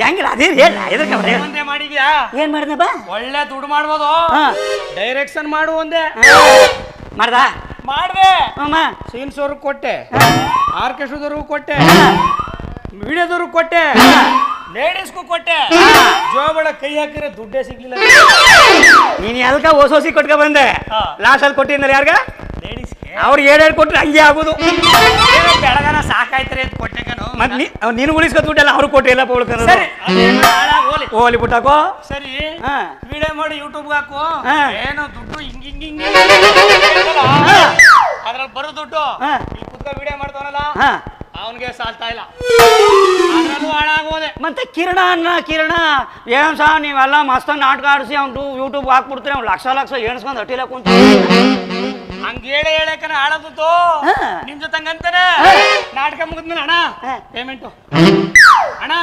ಹೆಂಗಿಲ್ಲ ಅದೇ ಹೇಳ ಒಂದೇ ಮಾಡಿದ್ಯಾ ಏನ್ ಮಾಡಿದ್ನಪ್ಪ ಒಳ್ಳೆ ದುಡ್ಡು ಮಾಡ್ಬೋದು ಡೈರೆಕ್ಷನ್ ಮಾಡು ಒಂದೇ ಮಾಡ್ದೆ ಸೀನ್ಸ್ ಅವ್ರಿಗೆ ಕೊಟ್ಟೆ ಆರ್ಕೆಸ್ಟ್ರಾದವ್ರಿಗೂ ಕೊಟ್ಟೆ ವಿಡಿಯೋದವ್ರಿಗೂ ಕೊಟ್ಟೆ ಲೇಡೀಸ್ಗೂ ಕೊಟ್ಟೆ ಜೋಬಳ ಕೈ ಹಾಕಿದ್ರೆ ದುಡ್ಡೇ ಸಿಗ್ಲಿಲ್ಲ ನೀನ್ ಅದಕ್ಕ ಹೊಸ ಕೊಟ್ಕ ಬಂದೆ ಲಾಸ್ಟ್ ಅಲ್ಲಿ ಕೊಟ್ಟಿದ್ನಲ್ಲ ಯಾರ್ಗ ಲೇಡೀಸ್ಗೆ ಅವ್ರಿಗೆ ಏನೇಳು ಕೊಟ್ರೆ ಹಂಗೆ ಆಗುದು ಬೆಳಗನ ಸಾಕಾಯ್ತಾರೆ ಅಂತ ಕೊಟ್ಟೆ ಕಣೋ ಮತ್ ನೀನು ಉಳಿಸ್ಕೊ ದುಡ್ಡೆಲ್ಲ ಅವ್ರು ಕೊಟ್ಟಿಲ್ಲ ಹೋಲಿ ಬಿಟ್ಟಾಕೋ ಸರಿ ವಿಡಿಯೋ ಮಾಡಿ ಯೂಟ್ಯೂಬ್ಗೆ ಹಾಕು ಏನೋ ದುಡ್ಡು ಹಿಂಗ್ ಹಿಂಗ್ ಹಿಂಗ್ ಅದ್ರಲ್ಲಿ ಬರೋ ದುಡ್ಡು ಇಲ್ಲಿ ಕುತ್ಕ ವಿಡಿಯೋ ಮಾಡ್ತಾವನಲ್ಲ ಅವನಿಗೆ ಸಾಲ್ತಾ ಇಲ್ಲ ಅದ್ರಲ್ಲೂ ಹಾಳಾಗೋದೆ ಮತ್ತೆ ಕಿರಣ ಏನ್ ಸಹ ನೀವೆಲ್ಲ ಮಸ್ತ ನಾಟಕ ಆಡಿಸಿ ಅವ್ನು ಯೂಟ್ಯೂಬ್ ಹಾಕ್ಬಿಡ್ತೀರಿ ಅವ್ನು ಲಕ್ಷ ಎಣಿಸ್ಕೊಂಡು ಹಟ್ಟಿಲ್ಲ ಕುಂತ ಹಂಗ ಹೇಳಕನ ಹಾಳಾದದ್ದು ನಿಮ್ ಜೊತೆ ಹಂಗಂತಾನೆ ನಾಟಕ ಮುಗಿದ್ಮೇಲೆ ಅಣ್ಣ ಪೇಮೆಂಟು ಅಣ್ಣ